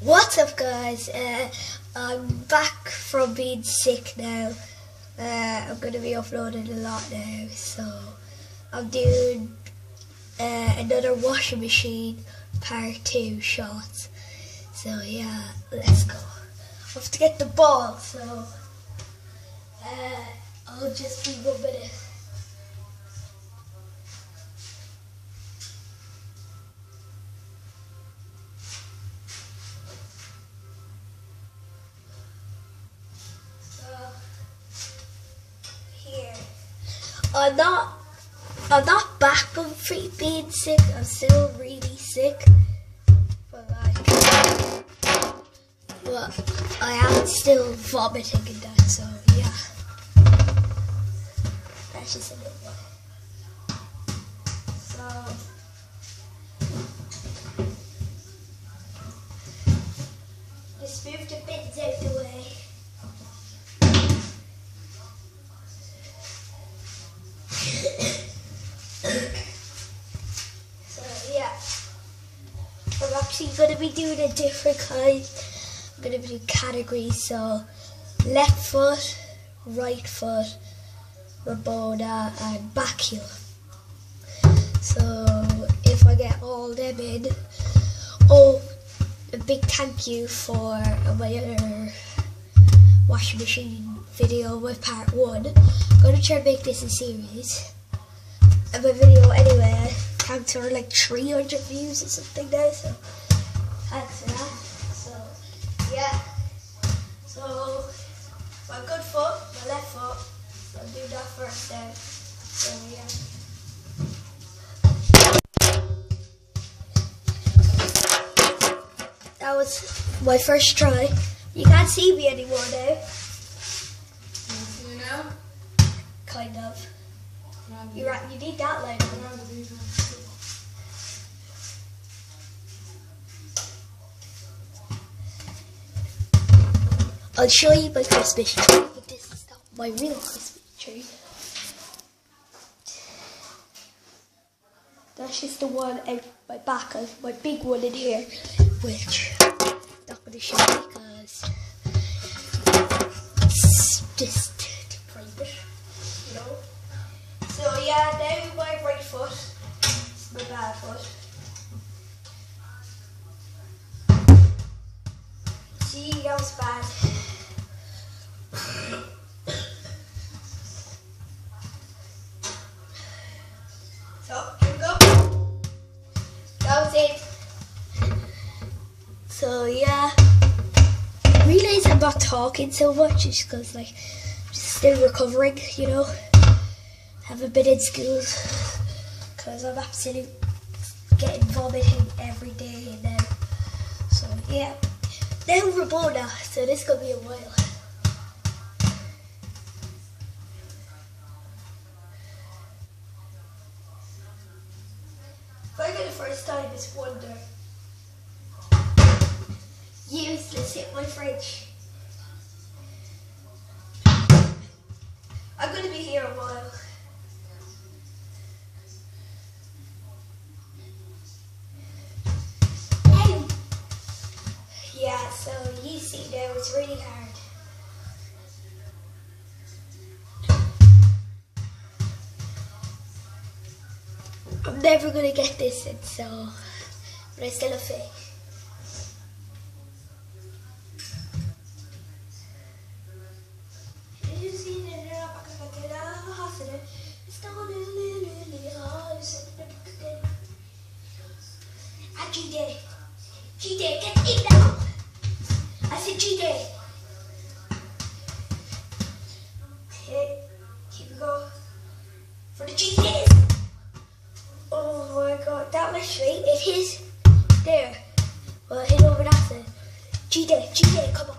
What's up, guys? I'm back from being sick now. I'm going to be uploading a lot now, so I'm doing another washing machine part 2 shots. So yeah, let's go. I have to get the ball, so I'll just be 1 minute. Here. I'm not back from being sick. I'm still really sick, but I am still vomiting and that. So yeah, that's just a little one. So just move the bins out the way. So yeah, I'm actually going to be doing a different kind. I'm going to be doing categories, so left foot, right foot, Rabona and back heel. So if I get all them in, a big thank you for my other washing machine video with part 1. I'm going to try and make this a series. And my video anyway, thanks for like 300 views or something now, so thanks for that. So yeah, so my good foot, my left foot, so I'll do that first now. So yeah. That was my first try. You can't see me anymore now. You know? Kind of. You need that later. I'll show you my Christmas tree, but this is not my real Christmas tree. That's just the one out my back of my big one in here, which I'm not going to show you because it's just private, you know. So yeah, now my right foot, my bad foot. See, that was bad. So, here we go. That was it. So yeah, I realise I'm not talking so much just because like, I'm just still recovering, you know. Haven't been in school because I'm absolutely getting vomiting every day now. So yeah, now Rabona, so this is gonna be a while. If I get it first time, it's wonder. Useless, hit my French. I'm gonna be here a while. Yeah, so you see now it's really hard. I'm never gonna get this in, so but I still have faith. G-Day, get in now! I said G-Day. Okay, keep it going. For the G-Days. Oh my god, that was straight. It hit there. Well, it hit over that side. G-Day, G-Day, come on.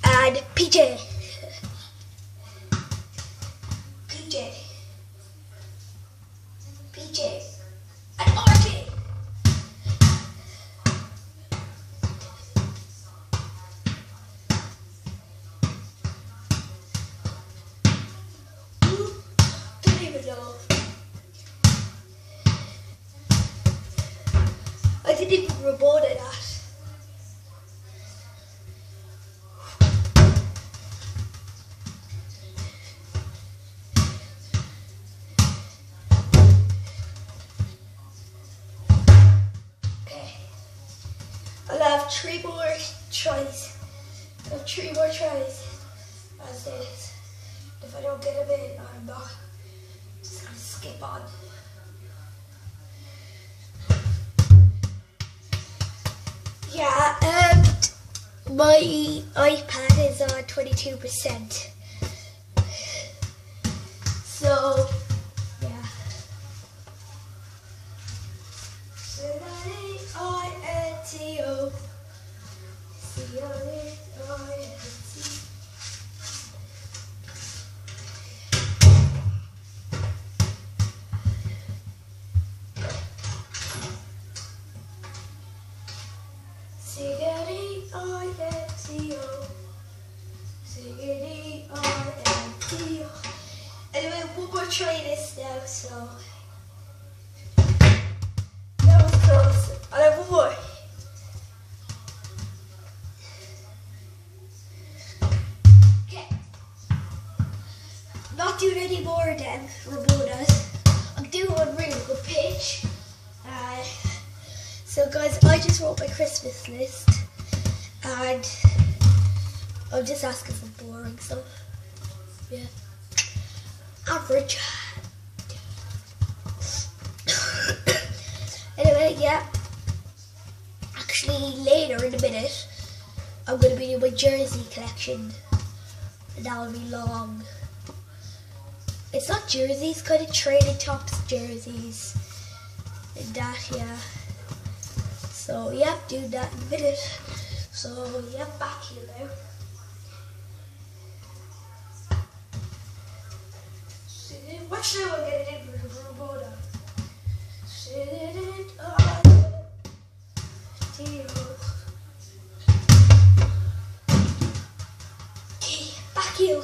And PJ. PJ. PJ. And RJ. I didn't even report that. I'll have 3 more tries. I have 3 more tries as this. If I don't get them in, I'm not just gonna skip on. Yeah, my iPad is on 22%. So, yeah. C-I-N-T-O C-I-N-T. C-I-N-T-O C-I-N-T-O. Anyway, one more try this now, so that was close. I'll have one more. Okay. Not doing any more of them Ramonas. I'm doing one really good pitch. So guys, I just wrote my Christmas list and I'm just asking for boring stuff. Yeah. Average. Anyway, yeah. Actually, later in a minute, I'm going to be doing my jersey collection. And that'll be long. It's not jerseys, kind of training tops jerseys. And that, yeah. So, yeah, do that in a minute. So, yeah, back here now. Watch now, I'm getting in for the Ramona. Sit it on the okay, back you.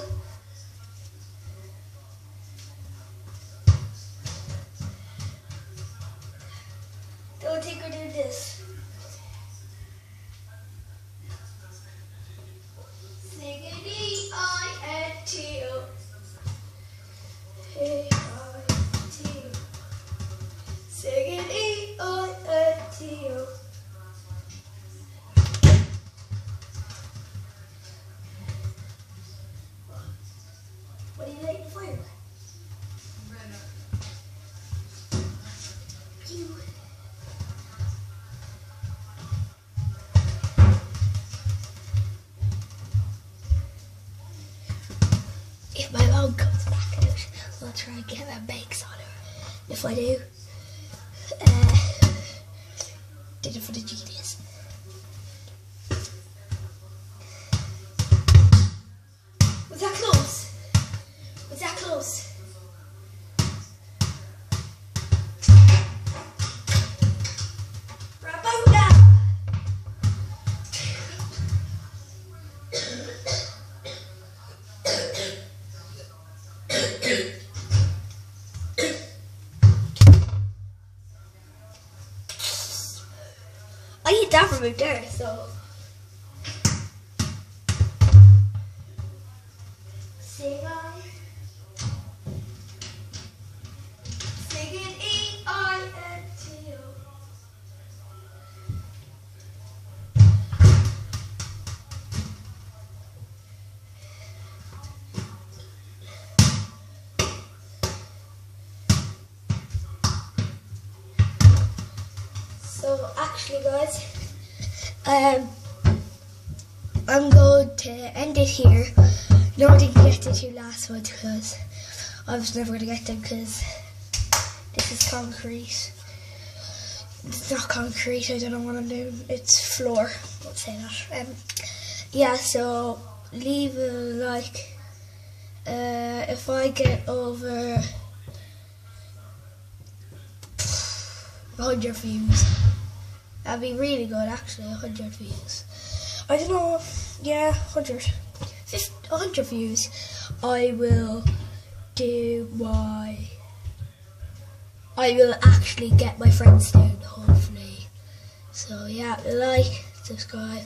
Don't think we're doing this. C-I-N-T-O A-I-T-O Sing it E-I-N-T-O. What are you lighting for? You. If my mom comes back out, I'll try and get my bakes on her. If I do, did it for the genius. Was that close? Was that close? Ramona! I eat that from out there, so. Sing I. Sing it E-I-N-T-O. So actually guys, I'm going to end it here. No, I didn't get the 2 last ones because I was never going to get them because this is concrete. It's not concrete, I don't know what I'm doing. It's floor, let's say that. Yeah, so leave a like. If I get over 100 views, that'd be really good actually, 100 views. I don't know, yeah, 100 views, I will actually get my friends down, hopefully. So yeah, like, subscribe.